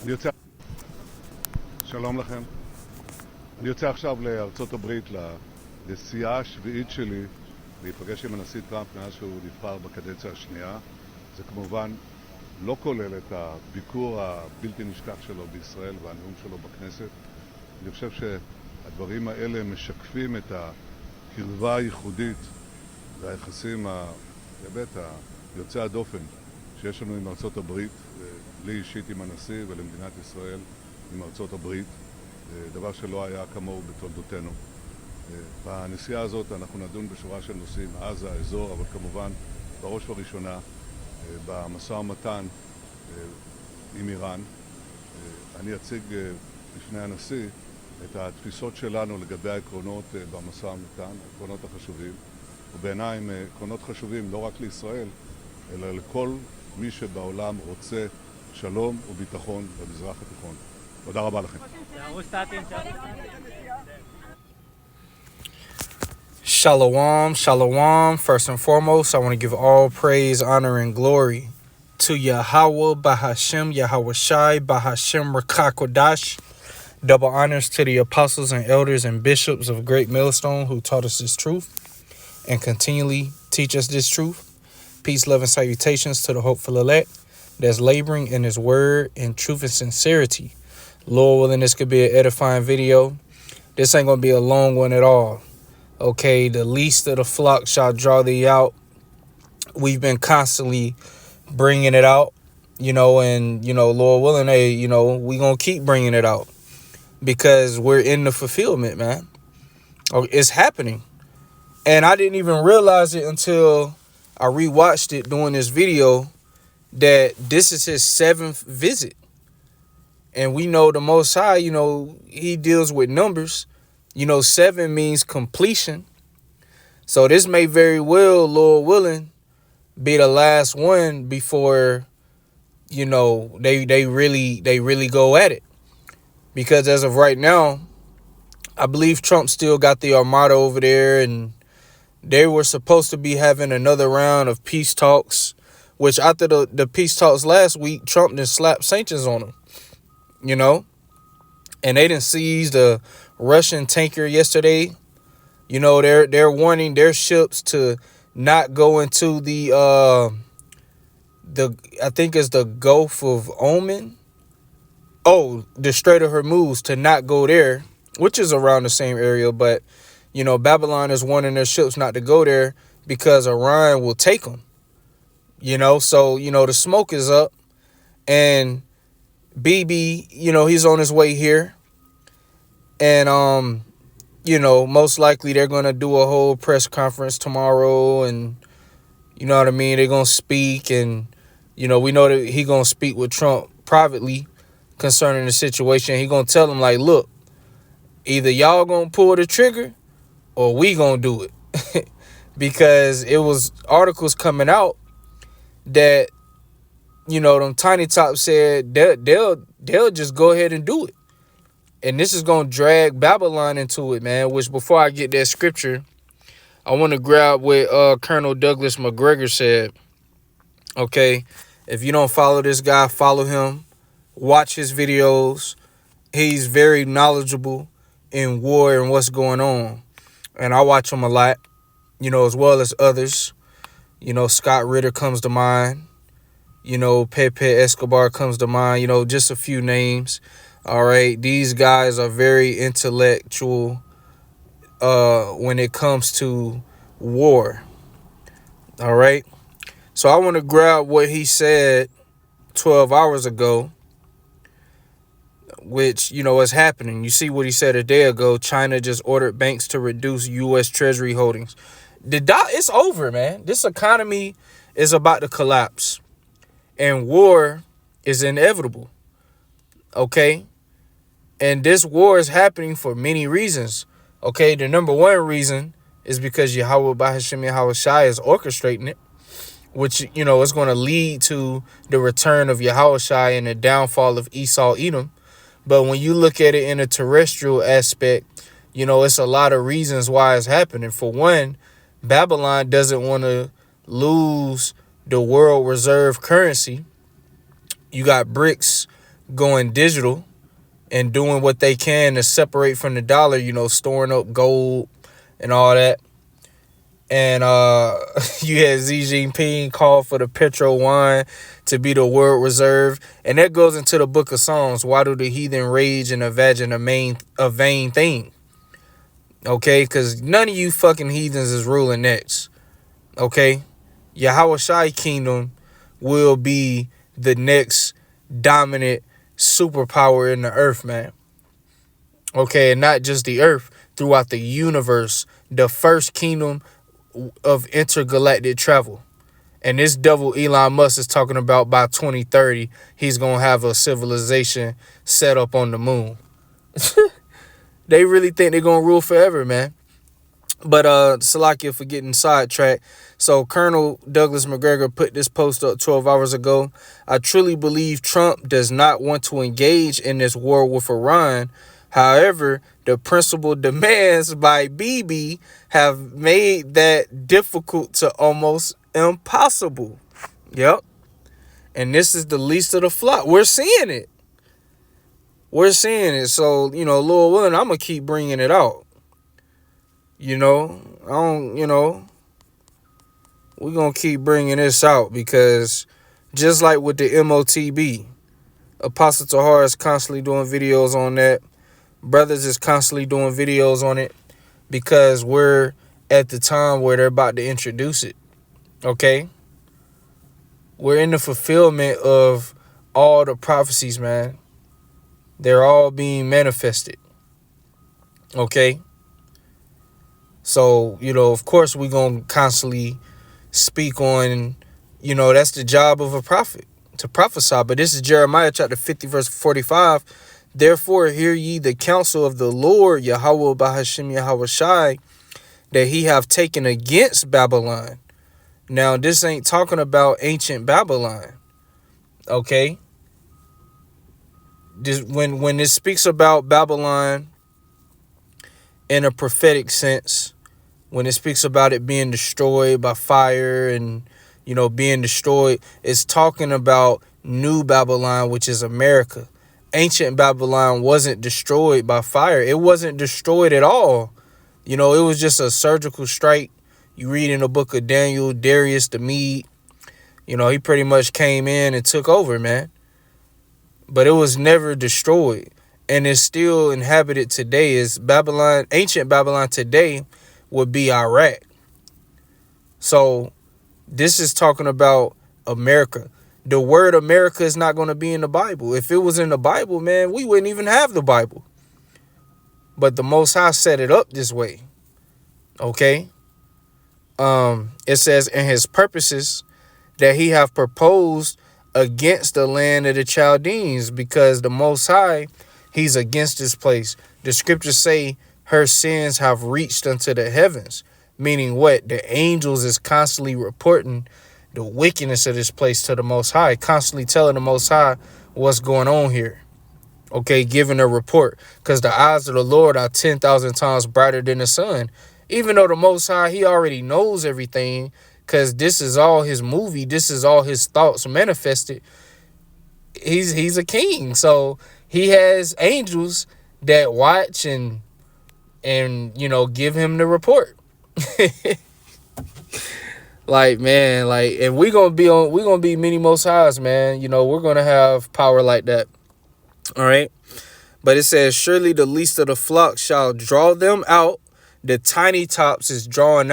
אני יוצא, שלום לכם. אני יוצא עכשיו לארצות הברית, לנסיעה השביעית שלי להיפגש עם הנשיא טראמפ מאז שהוא נבחר בקדנציה השנייה. זה כמובן לא כולל את הביקור הבלתי נשכח שלו בישראל והנאום שלו בכנסת. אני חושב שהדברים האלה משקפים את הקרבה הייחודית והיחסים באמת היוצא הדופן שיש לנו עם ארצות הברית, לי אישית עם הנשיא ולמדינת ישראל עם ארצות הברית, דבר שלא היה כמוהו בתולדותינו. בנסיעה הזאת אנחנו נדון בשורה של נושאים, עזה, האזור, אבל כמובן בראש ובראשונה במשא ומתן עם איראן. אני אציג בפני הנשיא את התפיסות שלנו לגבי העקרונות במשא ומתן, העקרונות החשובים, ובעיניי הם עקרונות חשובים לא רק לישראל, אלא לכל מי שבעולם רוצה שלום וביטחון במזרח התיכון. תודה רבה לכם. Shalom, shalom. First and foremost, I want to give all praise, honor, and glory to Yahweh, Bahashem, Yahweh Shai, Bahashem, Rakakodash. Double honors to the apostles and elders and bishops of Great Millstone who taught us this truth and continually teach us this truth. Peace, love, and salutations to the hopeful elect that's laboring in his word in truth and sincerity. Lord willing, this could be an edifying video. This ain't going to be a long one at all. Okay, the least of the flock shall draw thee out. We've been constantly bringing it out, and, Lord willing, hey, we going to keep bringing it out because we're in the fulfillment, man. It's happening. And I didn't even realize it until I rewatched it doing this video that this is his 7th visit. And we know the Most High, he deals with numbers. 7 means completion. So this may very well, Lord willing, be the last one before, they really go at it. Because as of right now, I believe Trump still got the armada over there, and they were supposed to be having another round of peace talks, which after the peace talks last week, Trump done slapped sanctions on them, and they didn't seize the Russian tanker yesterday. They're warning their ships to not go into the I think it's the Gulf of Oman. Oh, the Strait of Hormuz, to not go there, which is around the same area. But, Babylon is warning their ships not to go there because Iran will take them. So, the smoke is up. And BB, he's on his way here. And, most likely they're going to do a whole press conference tomorrow. And, you know what I mean? They're going to speak. And, we know that he's going to speak with Trump privately concerning the situation. He gonna tell him, like, look, either y'all gonna pull the trigger or we gonna do it. Because it was articles coming out that, them Tiny Tops said they'll just go ahead and do it. And this is gonna drag Babylon into it, man. Which, before I get that scripture, I want to grab what Colonel Douglas McGregor said. Okay, if you don't follow this guy, follow him. Watch his videos. He's very knowledgeable in war and what's going on. And I watch him a lot, as well as others. Scott Ritter comes to mind. Pepe Escobar comes to mind. Just a few names. All right. These guys are very intellectual when it comes to war. All right. So I want to grab what he said 12 hours ago, which, is happening. You see what he said a day ago. China just ordered banks to reduce U.S. Treasury holdings. It's over, man. This economy is about to collapse. And war is inevitable. Okay? And this war is happening for many reasons. Okay? The number one reason is because Yahweh Bahashem Yahweh Shai is orchestrating it, which, is going to lead to the return of Yahweh Shai and the downfall of Esau Edom. But when you look at it in a terrestrial aspect, it's a lot of reasons why it's happening. For one, Babylon doesn't want to lose the world reserve currency. You got BRICS going digital and doing what they can to separate from the dollar, you know, storing up gold and all that. And you had Xi Jinping call for the petro wine to be the world reserve. And that goes into the book of Psalms. Why do the heathen rage and imagine a vain thing? Okay, because none of you fucking heathens is ruling next. Okay? Yahweh Shai kingdom will be the next dominant superpower in the earth, man. Okay, and not just the earth, throughout the universe. The first kingdom of intergalactic travel. And this devil Elon Musk is talking about by 2030, he's going to have a civilization set up on the moon. They really think they're going to rule forever, man. But Salakia for getting sidetracked. So Colonel Douglas McGregor put this post up 12 hours ago. I truly believe Trump does not want to engage in this war with Iran. However, the principal demands by Bibi have made that difficult to almost impossible. Yep. And this is the least of the flock. We're seeing it. We're seeing it. So, you know, Lord willing, I'm going to keep bringing it out. You know, we're going to keep bringing this out because just like with the MOTB, Apostle Tahar is constantly doing videos on that. Brothers is constantly doing videos on it because we're at the time where they're about to introduce it. Okay? We're in the fulfillment of all the prophecies, man. They're all being manifested. Okay? So, you know, of course, we're going to constantly speak on, you know, that's the job of a prophet, to prophesy. But this is Jeremiah chapter 50, verse 45. Therefore, hear ye the counsel of the Lord, Yahweh Bahashim Yahweh Shai, that he have taken against Babylon. Now, this ain't talking about ancient Babylon. Okay? This, when it speaks about Babylon in a prophetic sense, when it speaks about it being destroyed by fire and, you know, being destroyed, it's talking about New Babylon, which is America. Ancient Babylon wasn't destroyed by fire. It wasn't destroyed at all. You know, it was just a surgical strike. You read in the book of Daniel, Darius the Mede, you know, he pretty much came in and took over, man. But it was never destroyed. And it's still inhabited today. Is Babylon, ancient Babylon today would be Iraq. So this is talking about America. The word America is not going to be in the Bible. If it was in the Bible, man, we wouldn't even have the Bible. But the Most High set it up this way. Okay? It says, in his purposes that he have proposed against the land of the Chaldeans, because the Most High, he's against this place. The scriptures say her sins have reached unto the heavens. Meaning what? The angels is constantly reporting the wickedness of this place to the Most High, constantly telling the Most High what's going on here. Okay, giving a report, because the eyes of the Lord are 10,000 times brighter than the sun. Even though the Most High, he already knows everything, because this is all his movie, this is all his thoughts manifested. He's a king, so he has angels that watch and you know, give him the report. Like, man, like, and we're gonna be many Most Highs, man. You know, we're gonna have power like that. All right. But it says, surely the least of the flock shall draw them out. The tiny tops is drawing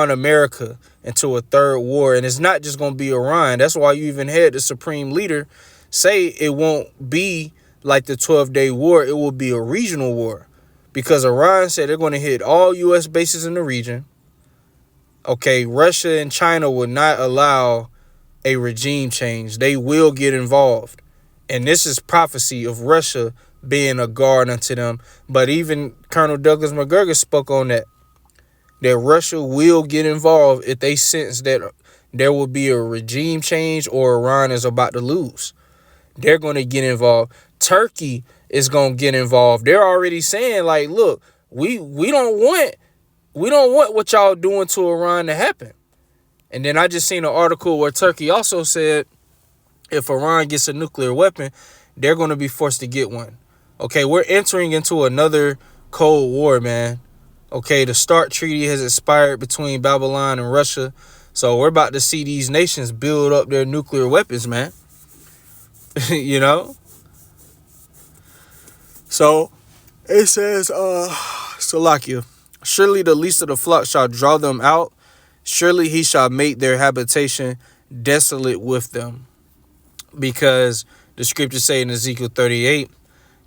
America into a third war. And it's not just gonna be Iran. That's why you even had the supreme leader say it won't be like the 12-day war. It will be a regional war. Because Iran said they're going to hit all U.S. bases in the region. Okay, Russia and China will not allow a regime change. They will get involved. And this is prophecy of Russia being a guard unto them. But even Colonel Douglas McGregor spoke on that Russia will get involved if they sense that there will be a regime change or Iran is about to lose. They're going to get involved. Turkey is going to get involved. They're already saying, like, look, we don't want what y'all doing to Iran to happen. And then I just seen an article where Turkey also said If Iran gets a nuclear weapon, they're going to be forced to get one. Okay, we're entering into another Cold War, man. Okay, the START treaty has expired between Babylon and Russia. So we're about to see these nations build up their nuclear weapons, man. You know? So it says, Salakia, surely the least of the flock shall draw them out. Surely he shall make their habitation desolate with them. Because the scriptures say in Ezekiel 38,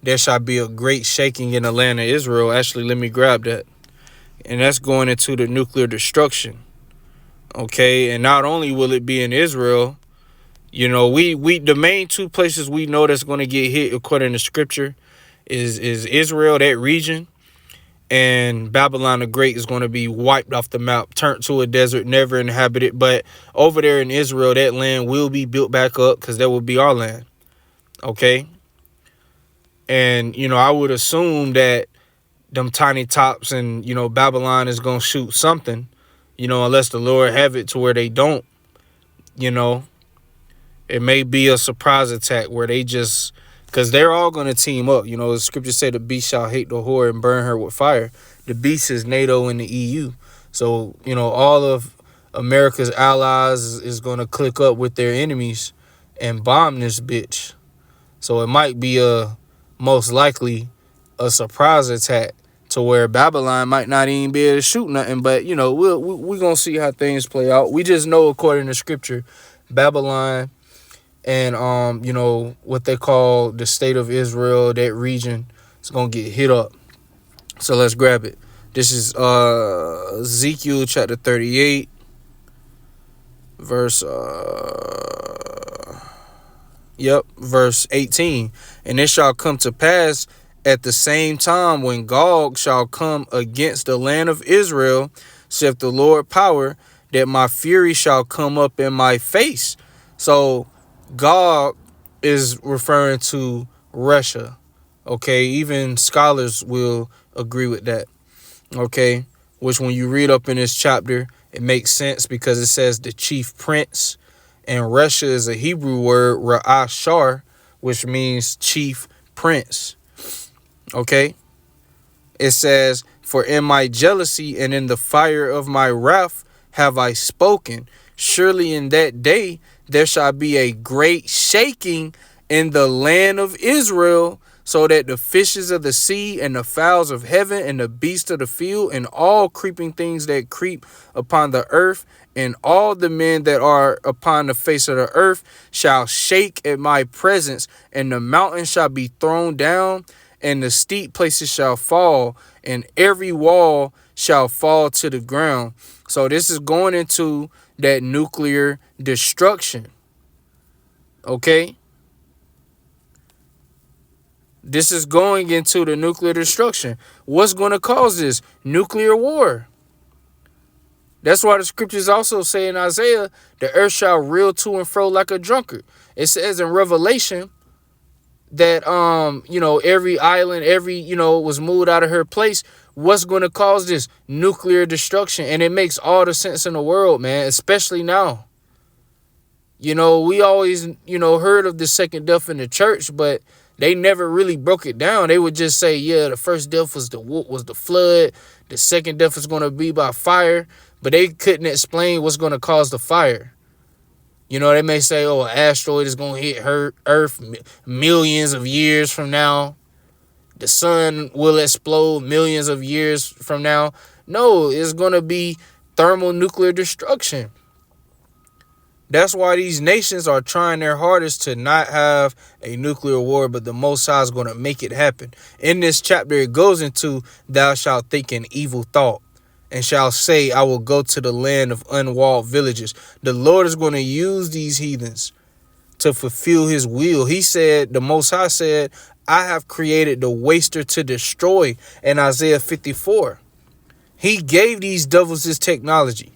there shall be a great shaking in the land of Israel. Actually, let me grab that. And that's going into the nuclear destruction. Okay, and not only will it be in Israel, you know, we the main two places we know that's going to get hit according to scripture is Israel, that region, and Babylon the Great is going to be wiped off the map, turned to a desert, never inhabited. But over there in Israel, that land will be built back up because that will be our land. Okay. And, you know, I would assume that them tiny tops and, you know, Babylon is going to shoot something, you know, unless the Lord have it to where they don't, you know. It may be a surprise attack where they just, because they're all going to team up. You know, the scripture said the beast shall hate the whore and burn her with fire. The beast is NATO and the EU. So, you know, all of America's allies is going to click up with their enemies and bomb this bitch. So it might be most likely a surprise attack to where Babylon might not even be able to shoot nothing. But, you know, we're going to see how things play out. We just know, according to scripture, Babylon and, you know, what they call the state of Israel, that region, is going to get hit up. So let's grab it. This is Ezekiel chapter 38, verse 18. And it shall come to pass at the same time when Gog shall come against the land of Israel, saith the Lord power, that my fury shall come up in my face. So Gog is referring to Russia. Okay, even scholars will agree with that. Okay, which when you read up in this chapter, it makes sense because it says the chief prince, and Russia is a Hebrew word, Ra'ashar, which means chief prince. Okay, it says, for in my jealousy and in the fire of my wrath have I spoken. Surely in that day there shall be a great shaking in the land of Israel, so that the fishes of the sea and the fowls of heaven and the beasts of the field and all creeping things that creep upon the earth and all the men that are upon the face of the earth shall shake at my presence, and the mountains shall be thrown down, and the steep places shall fall, and every wall shall fall to the ground. So this is going into that nuclear destruction. Okay? This is going into the nuclear destruction. What's going to cause this? Nuclear war. That's why the scriptures also say in Isaiah, the earth shall reel to and fro like a drunkard. It says in Revelation that, you know, every island, was moved out of her place. What's going to cause this? Nuclear destruction. And it makes all the sense in the world, man, especially now. You know, we always, heard of the second death in the church, but they never really broke it down. They would just say, yeah, the first death was the flood. The second death is going to be by fire. But they couldn't explain what's going to cause the fire. You know, they may say, oh, an asteroid is going to hit Earth millions of years from now. The sun will explode millions of years from now. No, it's going to be thermonuclear destruction. That's why these nations are trying their hardest to not have a nuclear war, but the Most High is going to make it happen. In this chapter, it goes into, thou shalt think an evil thought, and shall say, I will go to the land of unwalled villages. The Lord is going to use these heathens to fulfill his will. He said, the Most High said, I have created the waster to destroy in Isaiah 54. He gave these devils this technology.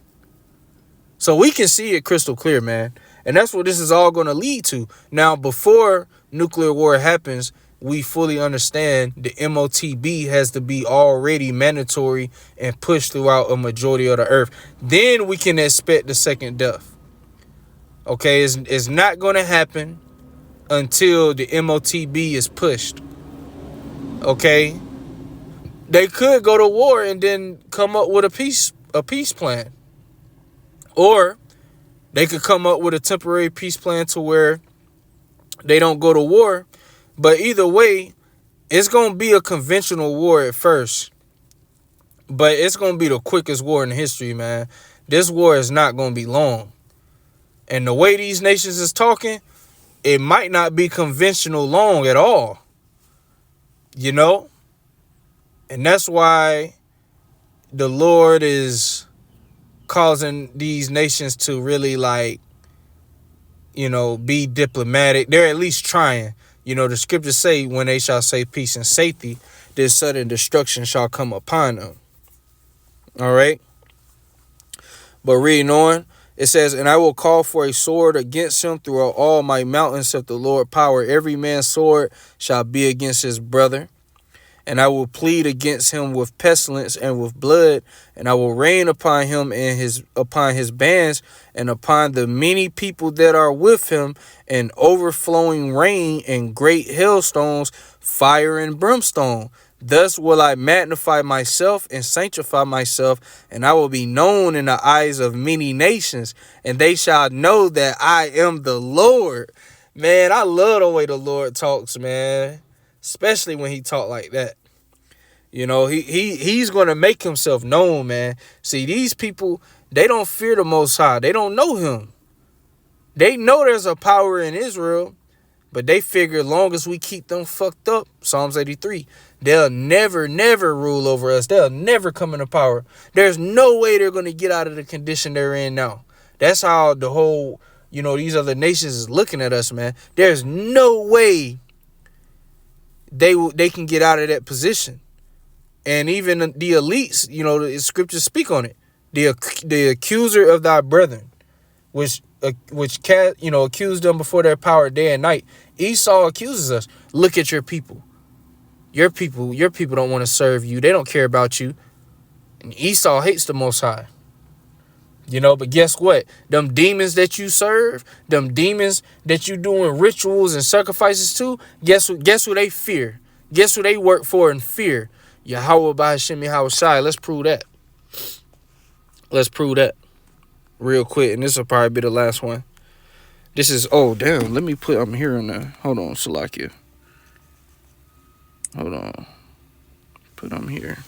So we can see it crystal clear, man. And that's what this is all going to lead to. Now, before nuclear war happens, we fully understand the MOTB has to be already mandatory and pushed throughout a majority of the earth. Then we can expect the second death. Okay, it's not going to happen until the MOTB is pushed. Okay, they could go to war and then come up with a peace plan, or they could come up with a temporary peace plan to where they don't go to war. But either way, it's going to be a conventional war at first. But it's going to be the quickest war in history, man. This war is not going to be long. And the way these nations is talking, it might not be conventional long at all. You know? And that's why the Lord is causing these nations to really, like, you know, be diplomatic. They're at least trying. You know, the scriptures say, when they shall say peace and safety, this sudden destruction shall come upon them. All right. But reading on, it says, and I will call for a sword against him throughout all my mountains, saith the Lord power. Every man's sword shall be against his brother. And I will plead against him with pestilence and with blood, and I will rain upon him and upon his bands, and upon the many people that are with him, and overflowing rain and great hailstones, fire and brimstone. Thus will I magnify myself and sanctify myself, and I will be known in the eyes of many nations, and they shall know that I am the Lord. Man, I love the way the Lord talks, man. Especially when he talk like that. You know, he's going to make himself known, man. See, these people, they don't fear the Most High. They don't know him. They know there's a power in Israel, but they figure as long as we keep them fucked up, Psalms 83, they'll never rule over us. They'll never come into power. There's no way they're going to get out of the condition they're in now. That's how the whole, you know, these other nations is looking at us, man. There's no way they can get out of that position. And even the elites, you know, the scriptures speak on it. The accuser of thy brethren, which accused them before their power day and night. Esau accuses us. Look at your people. Your people don't want to serve you. They don't care about you. And Esau hates the Most High. You know, but guess what? Them demons that you serve, them demons that you doing rituals and sacrifices to, guess who they fear? Guess who they work for in fear? Yahweh B'Hashem Yahweh Shai. Let's prove that. Let's prove that real quick. And this will probably be the last one. This is, oh, damn. Let me put, I'm here in there. Hold on, Salakia. Hold on. Put them here.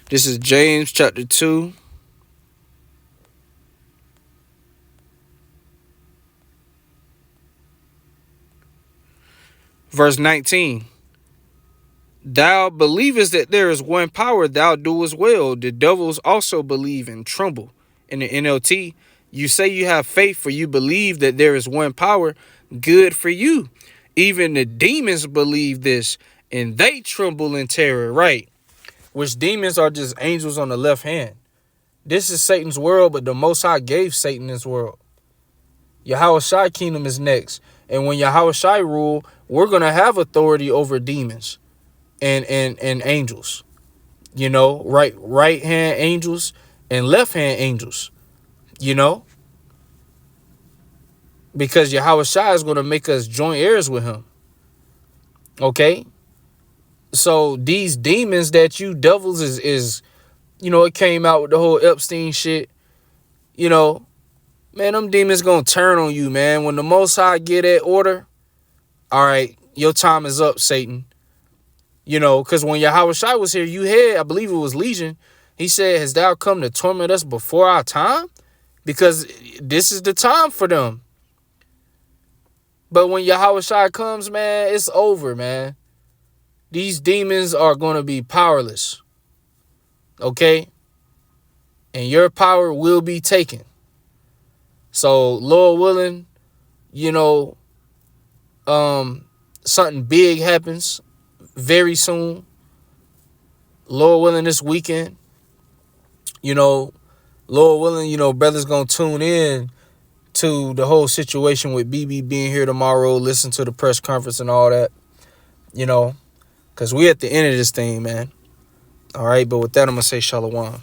This is James chapter 2. Verse 19. Thou believest that there is one power, thou doest well. The devils also believe and tremble. In the NLT, you say you have faith, for you believe that there is one power. Good for you. Even the demons believe this, and they tremble in terror. Right. Which demons are just angels on the left hand. This is Satan's world, but the Most High gave Satan this world. Yahweh Shai kingdom is next. And when Yahweh Shai rule, we're going to have authority over demons and angels. You know, right hand angels and left hand angels. You know, because Yahweh Shai is going to make us joint heirs with him. Okay. So these demons that you devils is, you know, it came out with the whole Epstein shit. You know, man, them demons going to turn on you, man. When the Most High get that order, all right, your time is up, Satan. You know, because when Yahweh Shai was here, you had, I believe it was Legion. He said, has thou come to torment us before our time? Because this is the time for them. But when Yahweh Shai comes, man, it's over, man. These demons are going to be powerless. Okay? And your power will be taken. So, Lord willing, you know, something big happens very soon. Lord willing, this weekend. You know, Lord willing, you know, brothers going to tune in to the whole situation with BB being here tomorrow, listen to the press conference and all that, you know, because we at the end of this thing, man. All right, but with that, I'm going to say shalom.